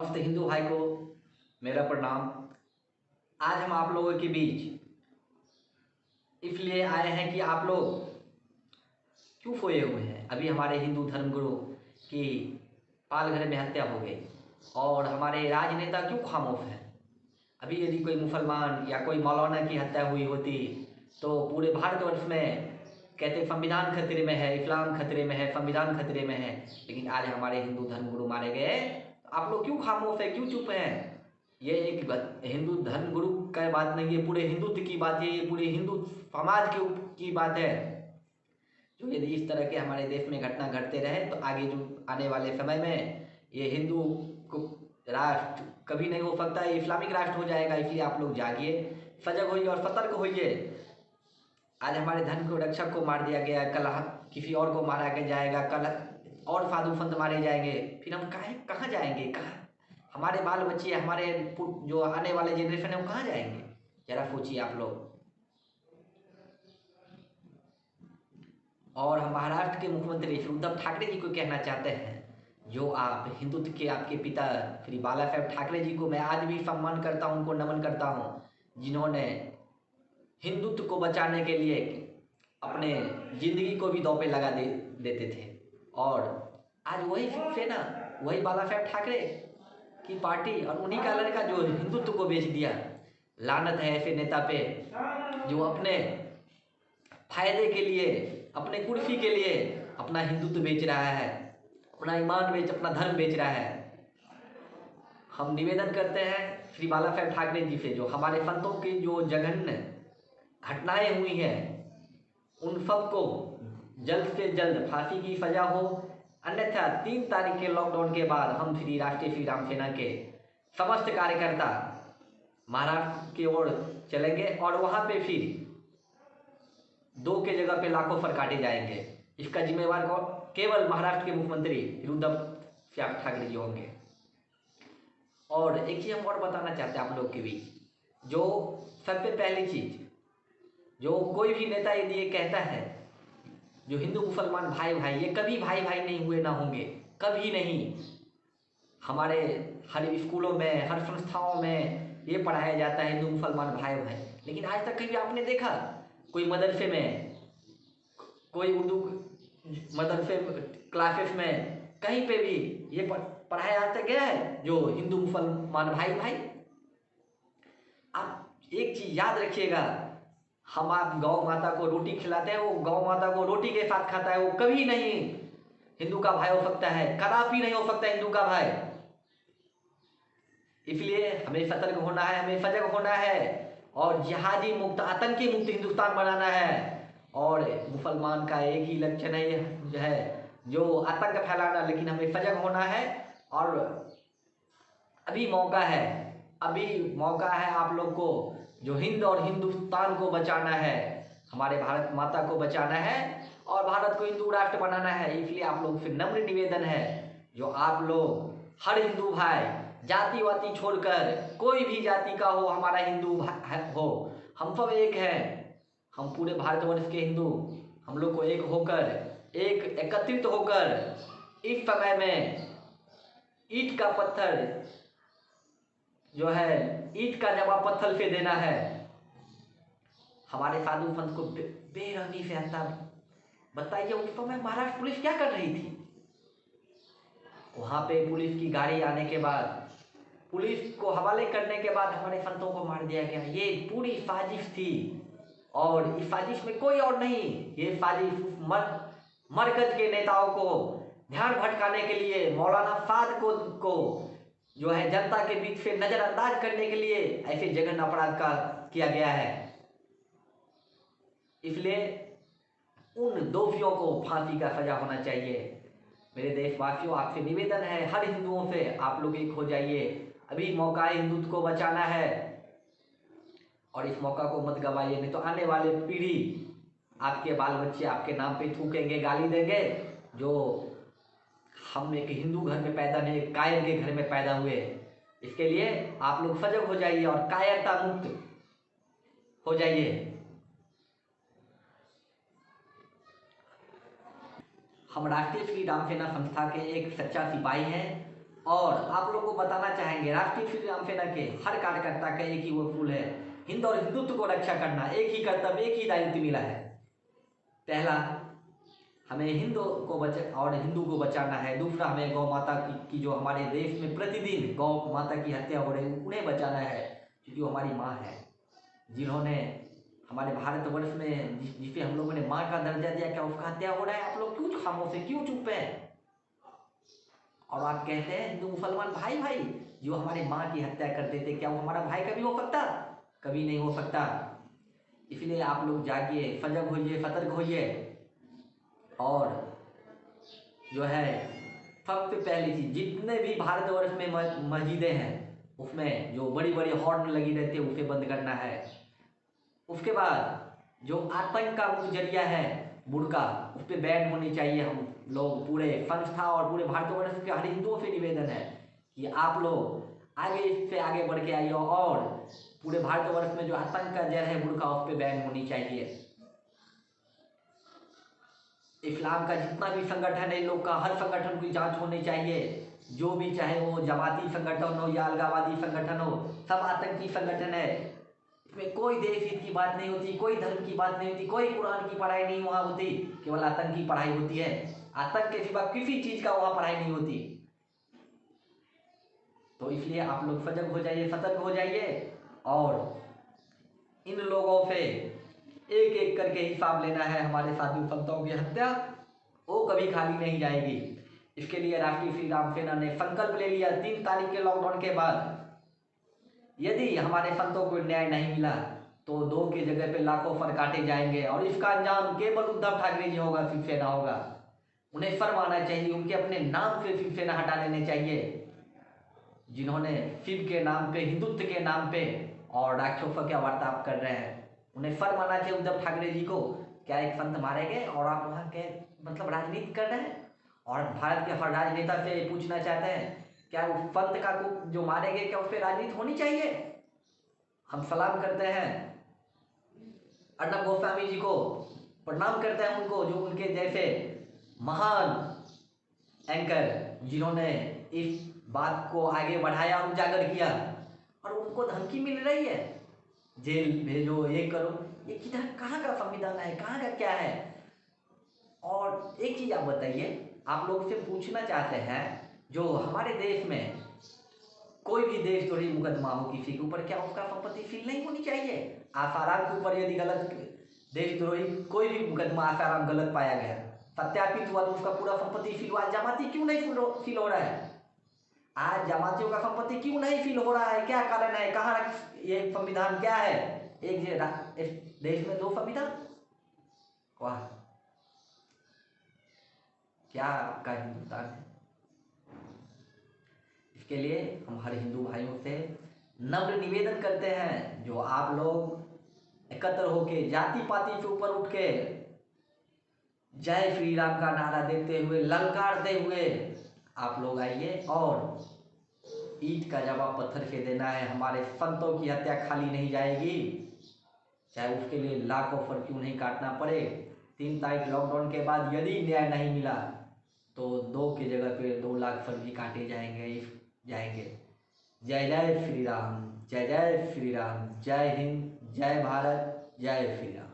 समस्त हिंदू भाई को मेरा प्रणाम। आज हम आप लोगों के बीच इसलिए आए हैं कि आप लोग क्यों सोए हुए हैं। अभी हमारे हिंदू धर्मगुरु की पालघर में हत्या हो गई और हमारे राजनेता क्यों खामोश हैं। अभी यदि कोई मुसलमान या कोई मौलाना की हत्या हुई होती तो पूरे भारतवर्ष में कहते संविधान खतरे में है, इस्लाम खतरे में है, संविधान खतरे में है। लेकिन आज हमारे हिंदू धर्मगुरु मारे गए, आप लोग क्यों खामोश है, क्यों चुप हैं। ये एक हिंदू धर्मगुरु का बात नहीं है, पूरे हिंदुत्व की बात है, ये पूरे हिंदू समाज की बात है। जो यदि इस तरह के हमारे देश में घटना घटते रहे तो आगे जो आने वाले समय में ये हिंदू को राष्ट्र कभी नहीं हो सकता है, इस्लामिक राष्ट्र हो जाएगा। इसलिए आप लोग जागिए, सजग होइए और सतर्क होइए। आज हमारे धर्म को रक्षक को मार दिया गया, कल किसी और को मारा जाएगा, कल और साधु संत मारे जाएंगे। फिर हम कहाँ जाएंगे, कहाँ हमारे बाल बच्चे, हमारे जो आने वाले जनरेशन है वो कहाँ जाएंगे। जरा सोचिए आप लोग। और हम महाराष्ट्र के मुख्यमंत्री श्री उद्धव ठाकरे जी को कहना चाहते हैं, जो आप हिंदुत्व के आपके पिता श्री बाला साहेब ठाकरे जी को मैं आज भी सम्मान करता हूँ, उनको नमन करता हूँ, जिन्होंने हिंदुत्व को बचाने के लिए अपने जिंदगी को भी दांव पे लगा देते थे। और आज वही शिवसेना, वही बाला साहेब ठाकरे की पार्टी और उन्हीं का लड़का जो हिंदुत्व को बेच दिया। लानत है ऐसे नेता पे जो अपने फायदे के लिए, अपने कुर्सी के लिए अपना हिंदुत्व बेच रहा है, अपना ईमान बेच, अपना धर्म बेच रहा है। हम निवेदन करते हैं श्री बाला साहेब ठाकरे जी से, जो हमारे संतों की जो जघन्य घटनाएं हुई हैं उन सबको जल्द से जल्द फांसी की सजा हो। अन्यथा 3 तारीख के लॉकडाउन के बाद हम श्री राष्ट्रीय श्री राम सेना के समस्त कार्यकर्ता महाराष्ट्र की ओर चलेंगे और वहाँ पे फिर 2 के जगह पे लाखों फर काटे जाएंगे। इसका जिम्मेवार केवल महाराष्ट्र के मुख्यमंत्री उद्धव ठाकरे जी होंगे। और एक चीज़ हम और बताना चाहते हैं आप लोग के बीच, जो सबसे पहली चीज़, जो कोई भी नेता यदि ये कहता है जो हिंदू मुसलमान भाई भाई, ये कभी भाई भाई नहीं हुए, ना होंगे, कभी नहीं। हमारे हर स्कूलों में, हर संस्थाओं में ये पढ़ाया जाता है हिंदू मुसलमान भाई भाई। लेकिन आज तक कभी आपने देखा कोई मदरसे में, कोई उर्दू मदरसे क्लासेस में, कहीं पे भी ये पढ़ाया जाता गया है जो हिंदू मुसलमान भाई भाई। आप एक चीज याद रखिएगा, हम आप गौ माता को रोटी खिलाते हैं, वो गौ माता को रोटी के साथ खाता है, वो कभी नहीं हिंदू का भाई हो सकता है, कदापि नहीं हो सकता हिंदू का भाई। इसलिए हमें सतर्क होना है, हमें सजग होना है और जिहादी मुक्त, आतंकी मुक्त हिंदुस्तान बनाना है। और मुसलमान का एक ही लक्षण है जो आतंक फैलाना, लेकिन हमें सजग होना है। और अभी मौका है, अभी मौका है आप लोग को, जो हिंद और हिंदुस्तान को बचाना है, हमारे भारत माता को बचाना है और भारत को हिंदू राष्ट्र बनाना है। इसलिए आप लोग से नम्र निवेदन है, जो आप लोग हर हिंदू भाई जाति वाति छोड़कर, कोई भी जाति का हो, हमारा हिंदू हो, हम सब एक हैं। हम पूरे भारतवर्ष के हिंदू, हम लोग को एक होकर, एक एकत्रित होकर इस समय में ईंट का पत्थर जो है, ईंट का जवाब पत्थर से देना है। हमारे साधु संत को बेरहमी से हत्या। बताइए उस समय महाराष्ट्र पुलिस क्या कर रही थी। वहां पे पुलिस की गाड़ी आने के बाद, पुलिस को हवाले करने के बाद हमारे संतों को मार दिया गया। ये पूरी साजिश थी और इस साजिश में कोई और नहीं, ये साजिश मरकज के नेताओं को ध्यान भटकाने के लिए, मौलाना साद को जो है जनता के बीच से नजरअंदाज करने के लिए ऐसे जघन्य अपराध का किया गया है। इसलिए उन दोषियों को फांसी का सजा होना चाहिए। मेरे देशवासियों, आपसे निवेदन है, हर हिंदुओं से आप लोग एक हो जाइए। अभी मौका है, हिंदुत्व को बचाना है और इस मौका को मत गवाइए, नहीं तो आने वाले पीढ़ी, आपके बाल बच्चे आपके नाम पे थूकेंगे, गाली देंगे। जो हम एक हिंदू घर में पैदा नहीं, कायर के घर में पैदा हुए। इसके लिए आप लोग सजग हो जाइए और कायरता मुक्त हो जाइए। हम राष्ट्रीय श्री राम सेना संस्था के एक सच्चा सिपाही हैं और आप लोग को बताना चाहेंगे राष्ट्रीय श्री राम सेना के हर कार्यकर्ता का एक ही वो फूल है, हिंद और हिंदुत्व को रक्षा करना। एक ही कर्तव्य, एक ही दायित्व मिला है। पहला, हमें हिंदू को बचाना है। दूसरा, हमें गौ माता की जो हमारे देश में प्रतिदिन गौ माता की हत्या हो रही है उन्हें बचाना है, क्योंकि वो हमारी माँ है, जिन्होंने हमारे भारतवर्ष में जिसे हम लोगों ने माँ का दर्जा दिया, क्या उसका हत्या हो रहा है? आप लोग क्यों खामोश है, क्यों चुप है? और आप कहते हैं हिंदू मुसलमान भाई भाई, जो हमारे माँ की हत्या करते थे, क्या वो हमारा भाई कभी हो सकता? कभी नहीं हो सकता। इसलिए आप लोग जागिए, सजग होइए, सतर्क होइए। और जो है सबसे पहली चीज, जितने भी भारतवर्ष में मस्जिदें हैं उसमें जो बड़ी बड़ी हॉर्न लगी रहती है उसे बंद करना है। उसके बाद जो आतंक का मुख्य जरिया है बुर्का, उस पर बैन होनी चाहिए। हम लोग पूरे संस्था और पूरे भारतवर्ष के हर हिंदुओं से निवेदन है कि आप लोग आगे इससे आगे बढ़ के आइए और पूरे भारतवर्ष में जो आतंक का जड़ है बुर्का, उस पर बैन होनी चाहिए। इस्लाम का जितना भी संगठन है, इन लोग का हर संगठन की जांच होनी चाहिए। जो भी, चाहे वो जमाती संगठन हो या अलगावादी संगठन हो, सब आतंकी संगठन है। इसमें कोई देश हित की बात नहीं होती, कोई धर्म की बात नहीं होती, कोई कुरान की पढ़ाई नहीं वहाँ होती, केवल आतंक की पढ़ाई होती है। आतंक के सिवा किसी चीज का वहाँ पढ़ाई नहीं होती। तो इसलिए आप लोग सजग हो जाइए, सतर्क हो जाइए और इन लोगों से एक एक करके हिसाब लेना है। हमारे साधु संतों की हत्या वो कभी खाली नहीं जाएगी। इसके लिए राष्ट्रीय श्री राम सेना ने संकल्प ले लिया 3 तारीख के लॉकडाउन के बाद, यदि हमारे संतों को न्याय नहीं मिला तो 2 की जगह पे लाखों फर काटे जाएंगे। और इसका अंजाम केवल उद्धव ठाकरे जी होगा, शिवसेना होगा। उन्हें शर्म आना चाहिए, उनके अपने नाम से शिवसेना हटा लेने चाहिए, जिन्होंने शिव के नाम पे, हिंदुत्व के नाम पे और राक्षसों का वार्तालाप कर रहे हैं। उन्हें शर्म आना चाहिए उद्धव ठाकरे जी को। क्या एक संत मारे गए और आप वहाँ के मतलब राजनीति कर रहे हैं? और भारत के हर राजनेता से पूछना चाहते हैं, क्या उस संत का जो मारे गए, क्या उस पर राजनीति होनी चाहिए? हम सलाम करते हैं अर्णब गोस्वामी जी को, प्रणाम करते हैं उनको, जो उनके जैसे महान एंकर जिन्होंने इस बात को आगे बढ़ाया, उजागर किया। और उनको धमकी मिल रही है, जेल भेजो, ये करो। ये किधर, कहाँ का संविधान है, कहाँ का क्या है? और एक चीज आप बताइए, आप लोग से पूछना चाहते हैं, जो हमारे देश में कोई भी देशद्रोही मुकदमा हो किसी के ऊपर, क्या उसका संपत्ति सील नहीं होनी चाहिए? आसाराम के ऊपर यदि गलत देशद्रोही कोई भी मुकदमा आसाराम गलत पाया गया, सत्यापित हुआ, तो उसका पूरा संपत्ति सील हुआ। जमाती क्यों नहीं सील हो रहा है? आज जमातियों का संपत्ति क्यों नहीं सील हो रहा है? क्या कारण है? कहाँ ये संविधान क्या है? एक देश में 2 संविधान? वाह, क्या आपका हिंदुस्तान है? इसके लिए हम हर हिंदू भाइयों से नम्र निवेदन करते हैं, जो आप लोग एकत्र होके जाति पाति से ऊपर उठ के जय श्री राम का नारा देते हुए, ललकारते हुए आप लोग आइए और ईंट का जवाब पत्थर से देना है। हमारे संतों की हत्या खाली नहीं जाएगी, चाहे उसके लिए लाखों फर क्यों नहीं काटना पड़े। 3 तारीख लॉकडाउन के बाद यदि न्याय नहीं मिला तो 2 की जगह पे 2 लाख फर भी काटे जाएंगे। जय जय श्री राम, जय जय श्री राम, जय हिंद, जय भारत, जय श्री राम।